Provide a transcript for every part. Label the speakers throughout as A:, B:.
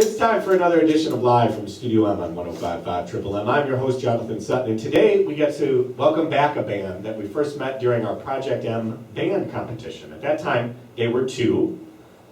A: It's time for another edition of Live from Studio M on 105.5 Triple M. I'm your host, Jonathan Sutton, and today we get to welcome back a band that we first met during our Project M band competition. At that time, they were two.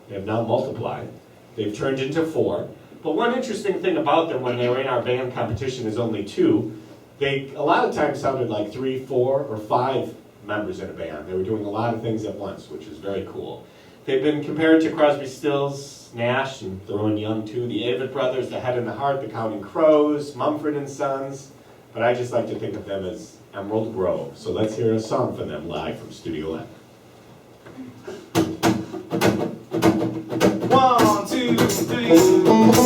A: They have now multiplied. They've turned into four. But one interesting thing about them when they were in our band competition is only two. They a lot of times sounded like 3, 4, or 5 members in a band. They were doing a lot of things at once, which is very cool. They've been compared to Crosby, Stills, Nash, and throw in Young too, the Avett Brothers, the Head and the Heart, the Counting Crows, Mumford and Sons, but I just like to think of them as Emerald Grove. So let's hear a song from them live from Studio M.
B: 1, 2, 3.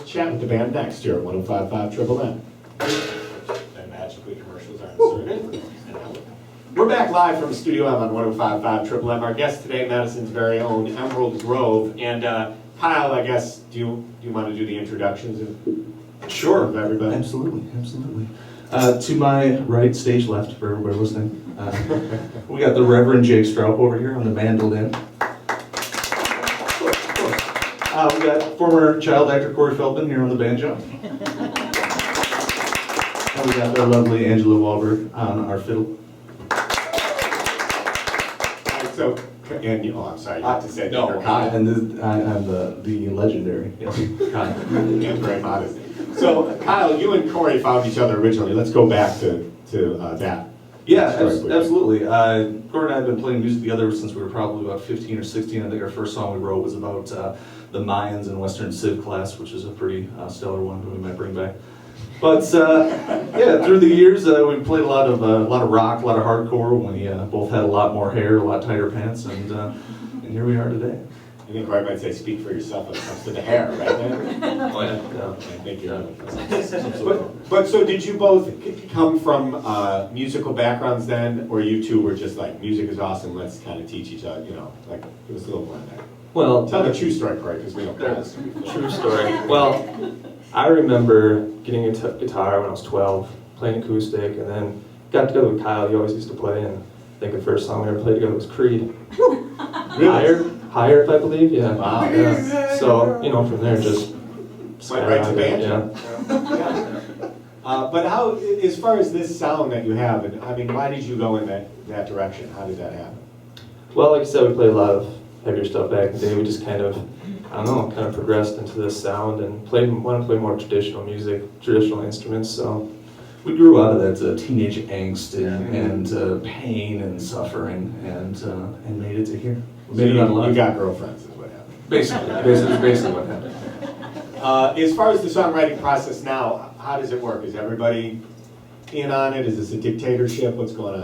A: Chat with the band next year at 105.5 Triple M. And magically commercials are inserted. We're back live from Studio M on 105.5 Triple M. Our guest today, Madison's very own Emerald Grove. And Kyle, I guess, do you want to do the introductions
C: Sure.
A: of everybody?
C: Absolutely, absolutely. To my right, stage left for everybody listening, we got the Reverend Jake Stroup over here on the mandolin. We got former child actor Corey Feldman here on the banjo. And we got the lovely Angela Wahlberg on our fiddle.
A: So, and you, I'm sorry, you have to say that you're
C: No,
A: Kyle.
C: and I'm the legendary, yes, Kyle.
A: And very modest. So, Kyle, you and Corey found each other originally. Let's go back to that.
C: Yeah,
A: story, please.
C: absolutely. Corey and I have been playing music together since we were probably about 15 or 16. I think our first song we wrote was about the Mayans in Western Civ class, which is a pretty stellar one that we might bring back. But yeah, through the years we played a lot of rock, a lot of hardcore. We both had a lot more hair, a lot tighter pants, and here we are today.
A: I think Corey might say, speak for yourself when it comes to the hair, right?
C: Oh yeah.
A: I think you're But so did you both come from musical backgrounds then, or you two were just like, music is awesome, let's kind of teach each other, you know, like, give us a little blend there.
D: Well,
A: Tell the true story, Corey, because we don't know.
D: true story. Well, I remember getting into guitar when I was 12, playing acoustic, and then got together with Kyle. He always used to play, and I think the first song we ever played together was Creed. Higher, if I believe, yeah.
A: Wow.
D: Yeah. So, you know, from there, just
A: Went right to band?
D: Yeah.
A: But how, as far as this sound that you have, and I mean, why did you go in that direction? How did that happen?
D: Well, like I said, we played a lot of heavier stuff back in the day. We just kind of, I don't know, kind of progressed into this sound and wanted to play more traditional music, traditional instruments, so.
C: We grew out of that teenage angst and pain and suffering, and made it to here. We made it out alive.
A: You got girlfriends, is what happened.
C: Basically what happened.
A: As far as the songwriting process now, how does it work? Is everybody in on it? Is this a dictatorship? What's going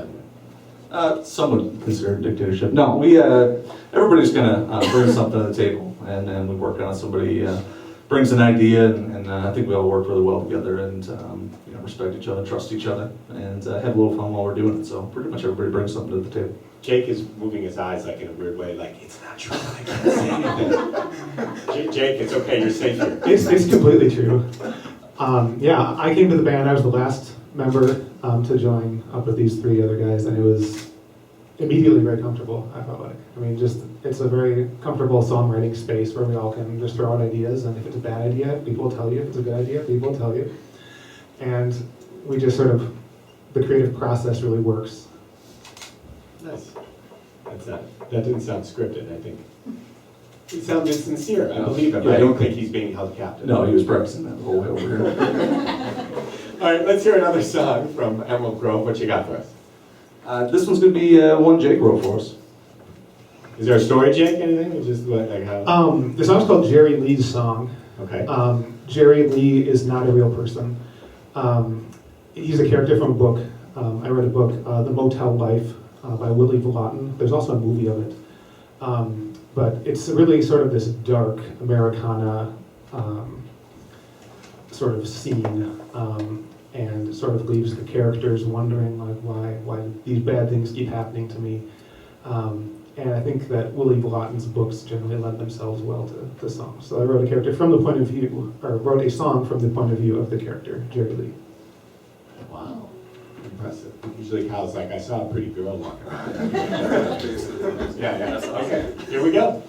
A: on?
C: Some would consider it dictatorship. No, we everybody's gonna bring something to the table, and we work on it. Somebody brings an idea, and I think we all work really well together, and you know, respect each other, trust each other, and have a little fun while we're doing it. So pretty much everybody brings something to the table.
A: Jake is moving his eyes like in a weird way, like, it's not true, I can't say anything. Jake, it's okay, you're safe here.
E: It's completely true. Yeah, I came to the band, I was the last member to join up with these three other guys, and it was immediately very comfortable, I felt like. I mean, it's a very comfortable songwriting space where we all can just throw out ideas, and if it's a bad idea, people will tell you. If it's a good idea, people will tell you. And we just sort of, the creative process really works.
A: Nice. That didn't sound scripted, I think. It sounded sincere, I believe him.
C: Yeah,
A: I don't think he's being held captive.
C: No, he was practicing that the whole way over here.
A: All right, let's hear another song from Emerald Grove. What you got for us?
C: This one's gonna be one Jake wrote for us.
A: Is there a story, Jake? Anything? Or just like how?
E: The song's called Jerry Lee's Song.
A: Okay.
E: Jerry Lee is not a real person. He's a character from a book. I read a book, The Motel Life, by Willie Vallotton. There's also a movie of it. But it's really sort of this dark Americana sort of scene, and sort of leaves the characters wondering like why these bad things keep happening to me. And I think that Willie Vallotton's books generally lend themselves well to songs. So I wrote a character from the point of view, or wrote a song from the point of view of the character, Jerry Lee.
A: Wow. Impressive. Usually Kyle's like, I saw a pretty girl walking around. Yeah. Okay, here we go.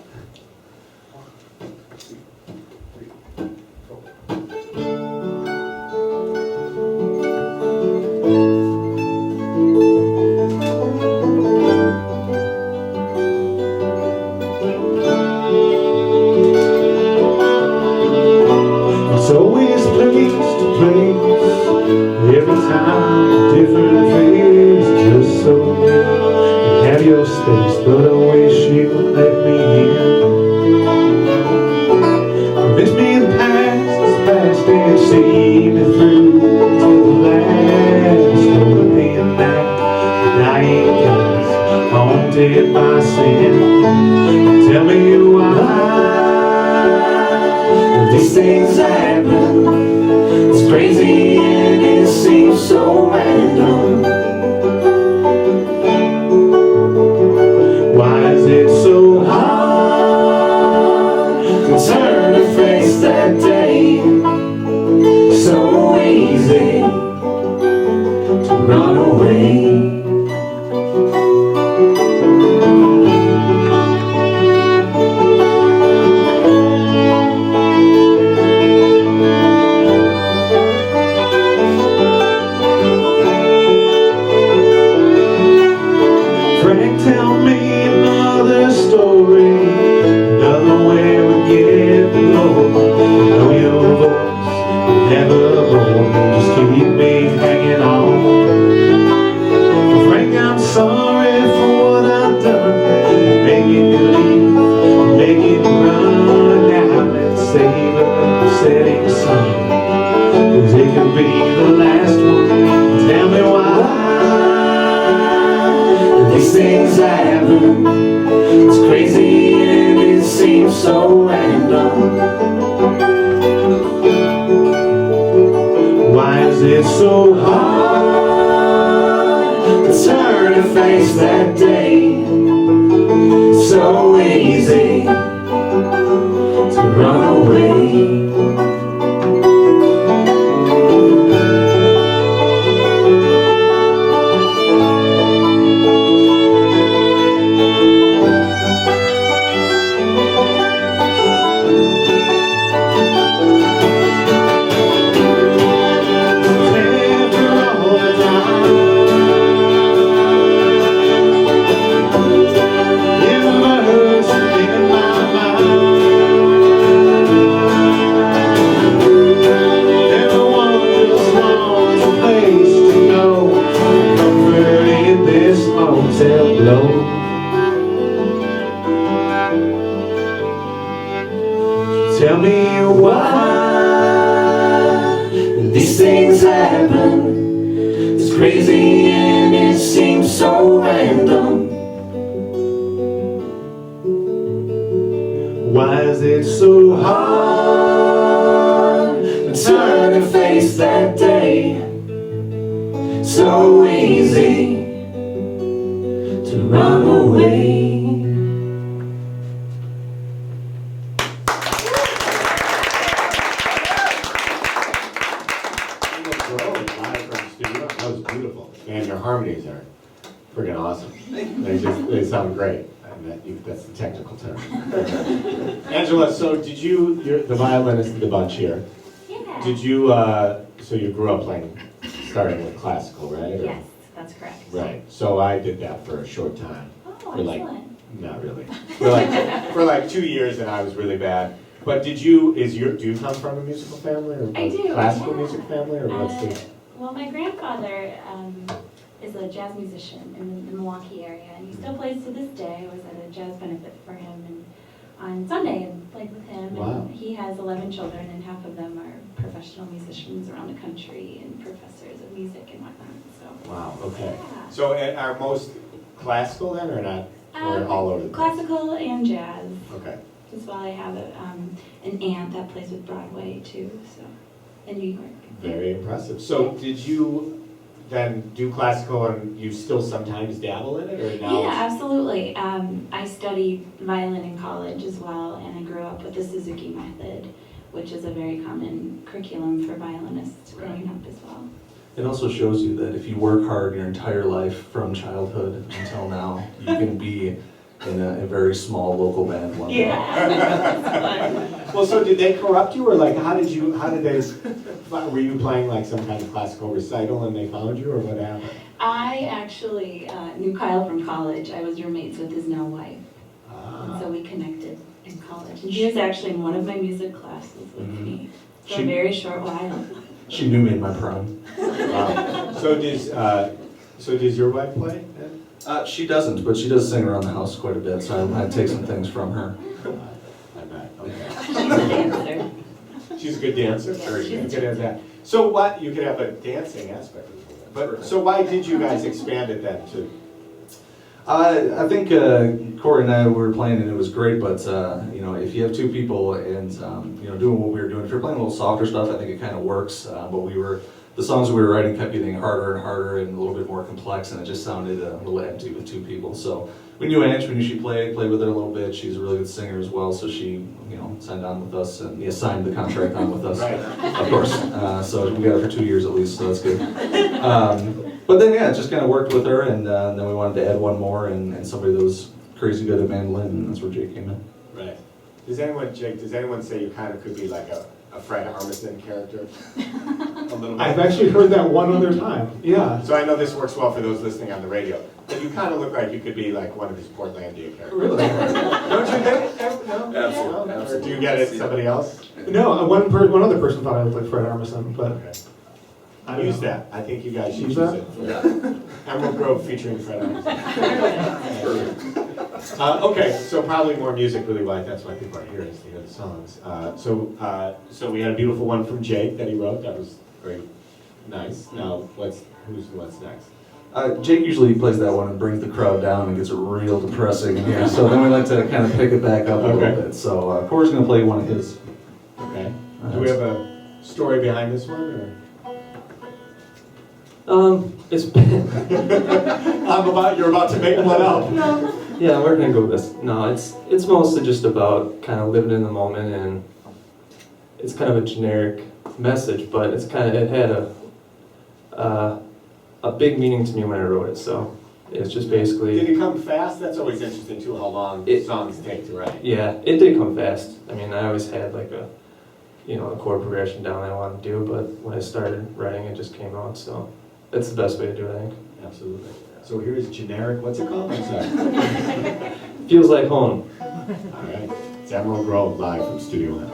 E: It's always place to place, every time a different phase, just so you have your space, but I wish you would let me in. Convince me the past is past and see me through till the last opening night. The dying guns haunted by sin. Tell me why these things happen. It's crazy and it seems so random. Why is it so hard to turn setting sun, 'cause it could be the last one. Tell me why these things happen. It's crazy and it seems so random. Why is it so hard to turn and face that day? So easy to run away. Tell me why these things happen. It's crazy and it seems so random. Why is it so hard to turn and face that day? So easy to run away.
A: That was beautiful. And your harmonies are friggin' awesome. They sound great. That's the technical term. Angela, so you're the violinist in the bunch here.
F: Yeah.
A: Did you, so you grew up starting with classical, right?
F: Yes, that's correct.
A: Right. So I did that for a short time.
F: Oh,
A: For like-
F: excellent.
A: Not really. For like 2 years, and I was really bad. But do you come from a musical family or
F: I
A: a
F: do,
A: classical
F: yeah.
A: music family, or what's the?
F: Well, my grandfather is a jazz musician in the Milwaukee area, and he still plays to this day. I was at a jazz benefit for him and on Sunday and played with him.
A: Wow.
F: And he has 11 children, and half of them are professional musicians around the country and professors of music and whatnot. So.
A: Wow. Okay.
F: Yeah.
A: So are most classical then, or not? Or all over the place?
F: Classical and jazz.
A: Okay.
F: As well, I have an aunt that plays with Broadway too, so in New York.
A: Very impressive. So did you then do classical, and you still sometimes dabble in it, or now?
F: Yeah, absolutely. I studied violin in college as well, and I grew up with the Suzuki method, which is a very common curriculum for violinists growing up as well.
C: It also shows you that if you work hard your entire life from childhood until now, you can be in a very small local band one day.
A: Well, so did they corrupt you, or like how did they? Were you playing like some kind of classical recital and they found you, or what happened?
F: I actually knew Kyle from college. I was roommates with his now wife, and so we connected in college. And he was actually in one of my music classes with me for a very short while.
C: She knew me in my prime.
A: Wow. So does your wife play then?
C: She doesn't, but she does sing around the house quite a bit, so I might take some things from her.
A: I bet. Okay.
F: She's a dancer.
A: She's a good dancer.
F: Yeah,
A: Very
F: she's
A: good.
F: a
A: You could have that. So what? You could have a dancing aspect of it. But so why did you guys expand it then to?
C: I think Corey and I were playing and it was great, but if you have two people and doing what we were doing, if you're playing a little softer stuff, I think it kind of works. But the songs we were writing kept getting harder and harder and a little bit more complex, and it just sounded a little empty with two people. So we knew Ange, we knew she played with her a little bit. She's a really good singer as well, so she signed on with us and signed the contract on with us,
A: Right.
C: of course. So we got her for 2 years at least, so that's good. But then it just kind of worked with her, and then we wanted to add one more and somebody that was crazy good at mandolin, and that's where Jake came in.
A: Right. Does anyone say you kind of could be like a Fred Armisen character? A little bit.
E: I've actually heard that one other time. Yeah.
A: So I know this works well for those listening on the radio, but you kind of look like you could be like one of his Portlandia characters.
E: Really?
A: Don't you think? No?
C: Absolutely.
A: No? Or do you get it somebody else?
E: No, one other person thought I looked like Fred Armisen, but
A: Okay. Use that. I think you guys should use
E: Use
A: it.
C: Yeah.
A: Emerald Grove featuring Fred Armisen. Okay, so probably more music, really. Why that's why people are here is to hear the songs. So we had a beautiful one from Jake that he wrote. That was very nice. Now what's next?
C: Jake usually plays that one and brings the crowd down and gets it real depressing in here. So then we like to kind of pick it back up a little bit. So Corey's going to play one of his.
A: Okay. Do we have a story behind this one? Or?
D: It's been,
A: You're about to make one up.
D: yeah, we're gonna go with this. No, it's mostly just about kind of living in the moment, and it's kind of a generic message, but it had a big meaning to me when I wrote it. So it's just basically.
A: Did it come fast? That's always interesting too. How long songs take to write.
D: Yeah, it did come fast. I mean, I always had like a chord progression down I wanted to do, but when I started writing, it just came out. So that's the best way to do it, I think.
A: Absolutely. So here's generic. What's it called? I'm sorry.
D: Feels like home.
A: All right. It's Emerald Grove live from Studio M.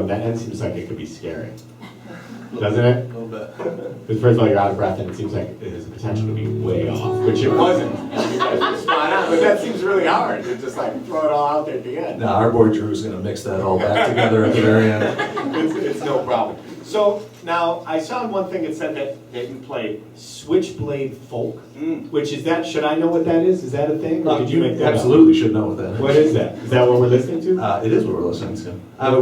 A: That end seems like it could be scary, doesn't it?
C: A little bit.
A: Because first of all, you're out of breath, and it seems like it has the potential to be way off, which it wasn't. You guys were spot on, but that seems really hard to just like throw it all out there at the end.
C: Now our boy Drew's going to mix that all back together at the very end.
A: It's no problem. So now I saw one thing that said that you play switchblade folk, which is that? Should I know what that is? Is that a thing? Or did you make that
C: Absolutely
A: up?
C: should know what that is.
A: What is that? Is that what we're listening to?
C: It is what we're listening to.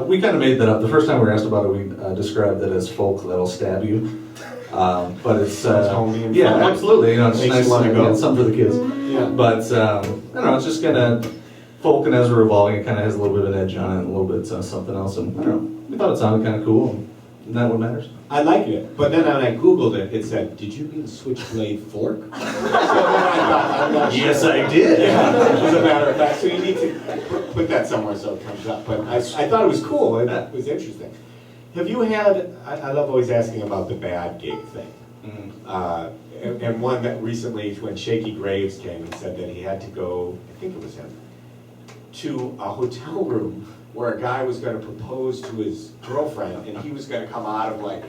C: We kind of made that up. The first time we were asked about it, we described it as folk that'll stab you. But it's
A: homey and
C: yeah,
A: fun.
C: absolutely. You know, it's
A: Makes
C: nice
A: you wanna
C: to
A: go.
C: get something for the kids.
A: Yeah.
C: But I don't know. It's just kind of folk, and as we're evolving, it kind of has a little bit of an edge on it, and a little bit something else. And I don't know. We thought it sounded kind of cool, and isn't that what matters?
A: I like it, but then when I Googled it, it said, did you mean switchblade fork? So then I thought, I'm not sure.
C: Yes, I did.
A: Yeah, as a matter of fact, so you need to put that somewhere so it comes up. But I thought it was cool, it was interesting. Have you had, I love always asking about the bad gig thing. And one that recently, when Shaky Graves came and said that he had to go, I think it was him, to a hotel room where a guy was going to propose to his girlfriend, and he was going to come out of like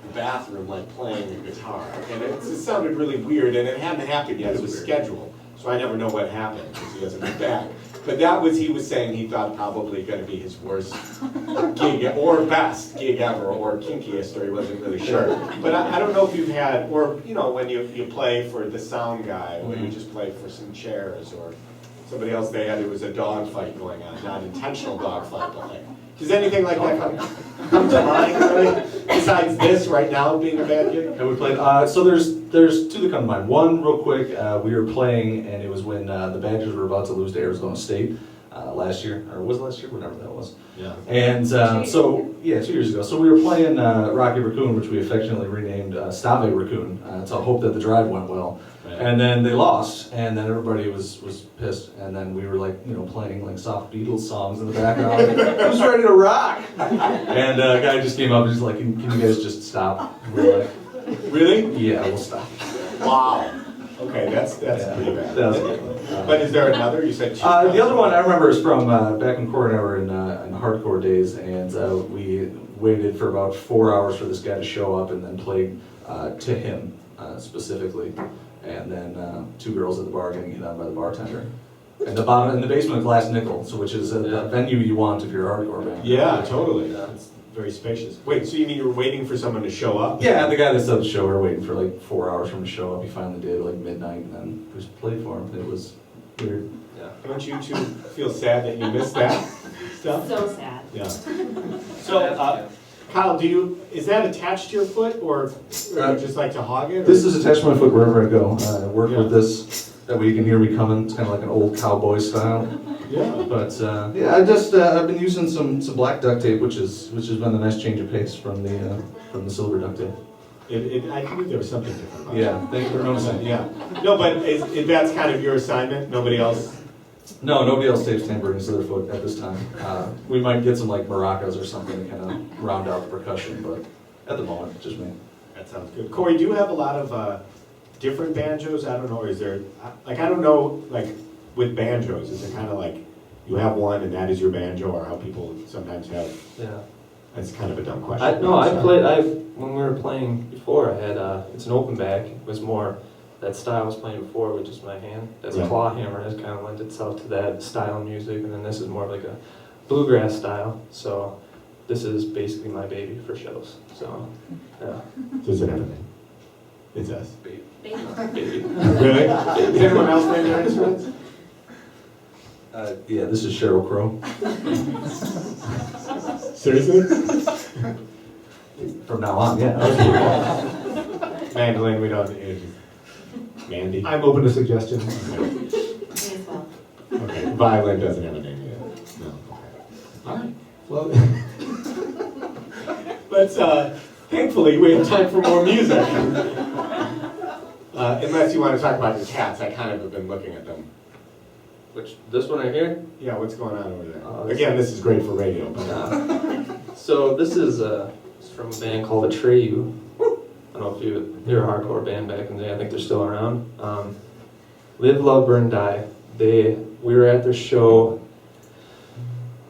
A: the bathroom like playing the guitar, and it sounded really weird, and it hadn't happened yet. It was scheduled, so I never know what happened because he hasn't been back. But that was, he was saying he thought probably going to be his worst gig or best gig ever, or kinkiest, or he wasn't really sure. But I don't know if you've had, or you know, when you play for the sound guy, or you just play for some chairs, or somebody else, it was a dog fight going on, not intentional dog fight, but like, does anything like that come to mind, really? Besides this right now being a bad gig?
C: And we played, so there's two that come to mind. One, real quick, we were playing, and it was when the Badgers were about to lose to Arizona State last year, or was it last year? Whatever that was.
A: Yeah.
C: And so, yeah, 2 years ago. So we were playing Rocky Raccoon, which we affectionately renamed Stave Raccoon, to hope that the drive went well.
A: Right.
C: And then they lost, and then everybody was pissed, and then we were like, you know, playing like soft Beatles songs in the background. Who's ready to rock? And a guy just came up and was like, can you guys just stop? And we were like,
A: Really?
C: yeah, we'll stop.
A: Wow. Okay, that's
C: Yeah.
A: pretty bad.
C: That was good.
A: But is there another? You said two.
C: The other one I remember is from back when Corey and I were in hardcore days, and we waited for about 4 hours for this guy to show up, and then played to him specifically, and then two girls at the bar getting hit on by the bartender. And in the basement of Glass Nickel, so which is the venue you want if you're a hardcore band.
A: Yeah, totally. It's very spacious. Wait, so you mean you were waiting for someone to show up?
C: Yeah, the guy that set the show, we were waiting for like 4 hours for him to show up. He finally did, like midnight, and then we just played for him. It was weird.
A: Yeah. Don't you two feel sad that you missed that stuff?
F: So sad.
A: Yeah. So, Kyle, is that attached to your foot, or you just like to hog it?
C: This is attached to my foot wherever I go. I work
A: Yeah.
C: with this. That way you can hear me coming. It's kind of like an old cowboy style.
A: Yeah.
C: But yeah, I've been using some black duct tape, which has been a nice change of pace from the silver duct tape.
A: I knew there was something different about it.
C: Yeah, thank you for noticing.
A: Yeah. No, but that's kind of your assignment? Nobody else?
C: No, nobody else tapes tambourines to their foot at this time. We might get some like maracas or something to kind of round out the percussion, but at the moment, just me.
A: That sounds good. Corey, do you have a lot of different banjos? I don't know, is there, like, I don't know, like, with banjos, is it kind of like, you have one and that is your banjo, or how people sometimes have,
D: Yeah.
A: that's kind of a dumb question.
D: When we were playing before, I had, it's an open back. It was more, that style I was playing before with just my hand. That's
A: Yeah.
D: a claw hammer, has kind of lent itself to that style of music. And then this is more of like a bluegrass style. So this is basically my baby for shows. So, yeah.
A: Does it have a name? It does.
D: Baby.
F: Baby.
A: Really? Does anyone else name their instruments?
C: Yeah, this is Sheryl Crow.
A: Seriously?
C: From now on, yeah.
A: Mandolin, we don't, Mandy?
E: I'm open to suggestions.
F: Me as well.
A: Okay, violin doesn't have a name yet. No, okay. All right, well, let's, thankfully, we have time for more music. Unless you want to talk about your cats, I kind of have been looking at them.
D: This one right here?
A: Yeah, what's going on over there? Again, this is great for radio, but
D: So this is it's from a band called Atreyu. I don't know if you're a hardcore band back in the day. I think they're still around. Live, Love, Burn, Die. We were at their show.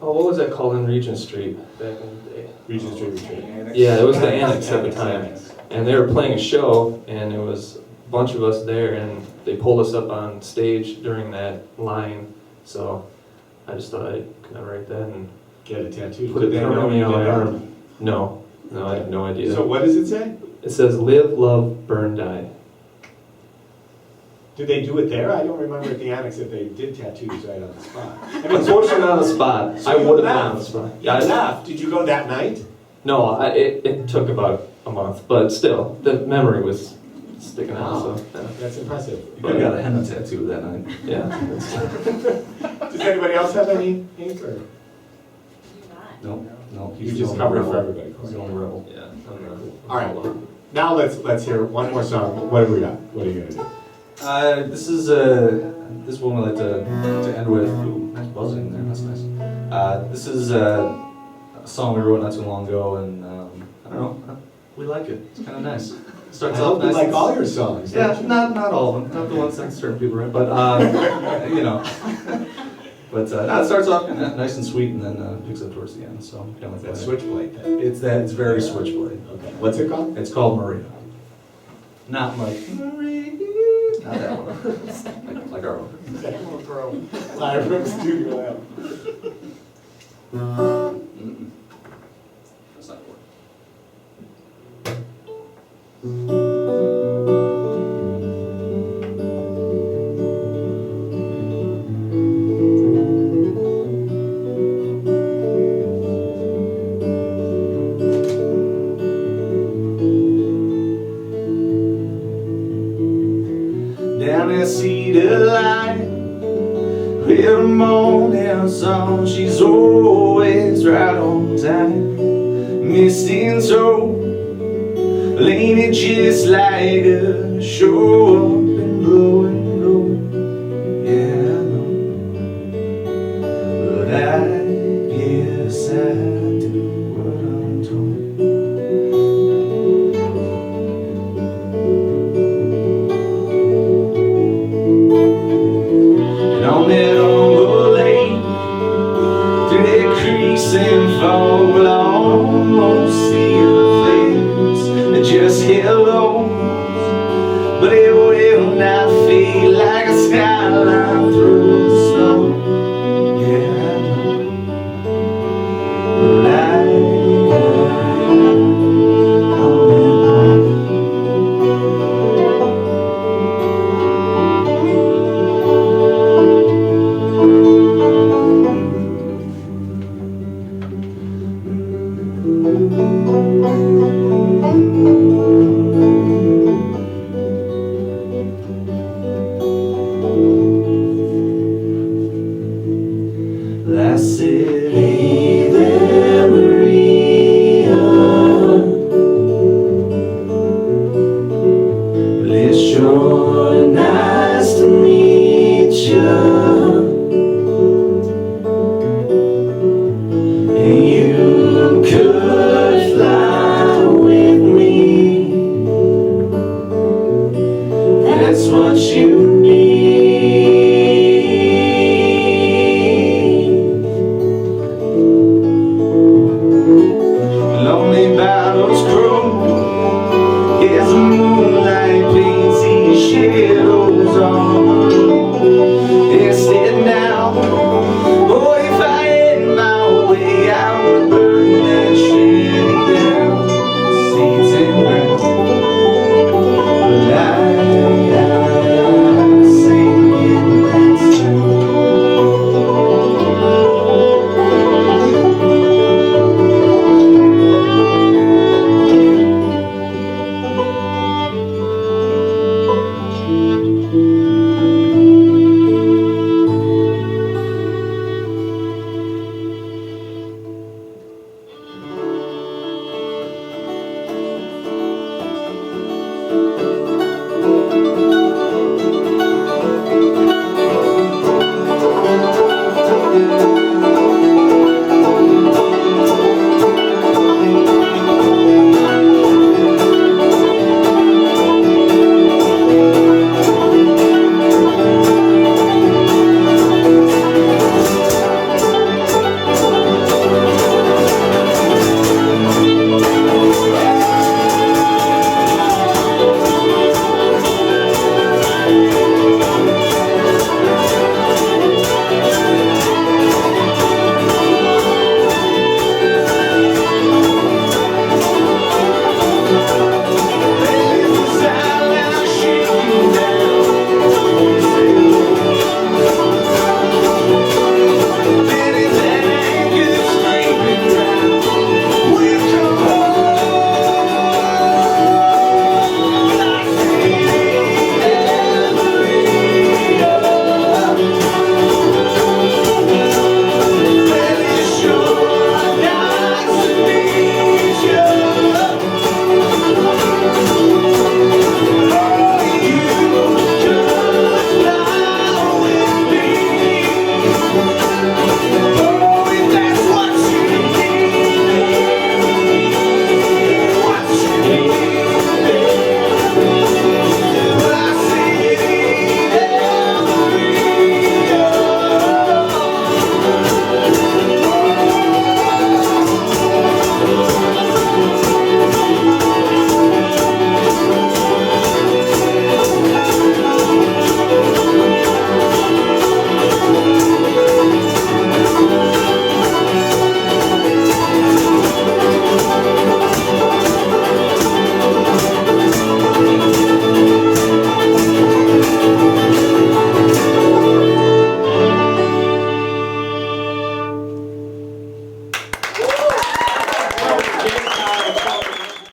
D: Oh, what was that called in Regent Street back in the day?
A: Regent Street Retreat.
D: Yeah, it was the Annex at the
A: Annex,
D: time.
A: Annex.
D: And they were playing a show, and it was a bunch of us there, and they pulled us up on stage during that line. So I just thought I could write that and
A: Get a tattoo.
D: put it
A: Did they know
D: permanently
A: you
D: on my
A: did
D: arm. No, I have no idea.
A: So what does it say?
D: It says live, love, burn, die.
A: Did they do it there? I don't remember at the Annex if they did tattoos right on the spot. I mean,
D: Unfortunately, on the spot.
A: So
D: I
A: you
D: would have been on
A: left.
D: the spot.
A: Yeah, I laughed. Did you go that night?
D: No, it took about a month, but still, the memory was sticking out.
A: Wow.
D: So
A: That's impressive.
C: You could have got a henna tattoo that night.
D: yeah.
A: Does anybody else have any ink or?
C: No, no.
A: You
C: the
A: just
C: only
A: covered
C: rebel.
A: for everybody.
C: He's the only rebel.
D: Yeah.
A: All right. Now let's hear one more song. What have we got? What are you gonna do?
C: This is one we like to end with. Ooh, nice buzzing there. That's nice. This is a song we wrote not too long ago, and I don't know. We like it. It's kind of nice. Starts
A: I
C: off
A: hope you
C: nice.
A: like all your songs.
C: Yeah,
A: don't you?
C: not all of them. Not the ones that certain people write, but you know. But no, it starts off kinda nice and sweet, and then picks up towards the end. So kind of like
A: That
C: that.
A: switchblade thing.
C: It's very switchblade.
A: Okay. What's it called?
C: It's called Maria. Not like Maria. Not that one. like our one.
A: Live from Studio Lab.
C: Mm-mm. That's not work. Down that cedar line, with a morning sun, she's always right on time. Misting so, leaning just like a show up and blow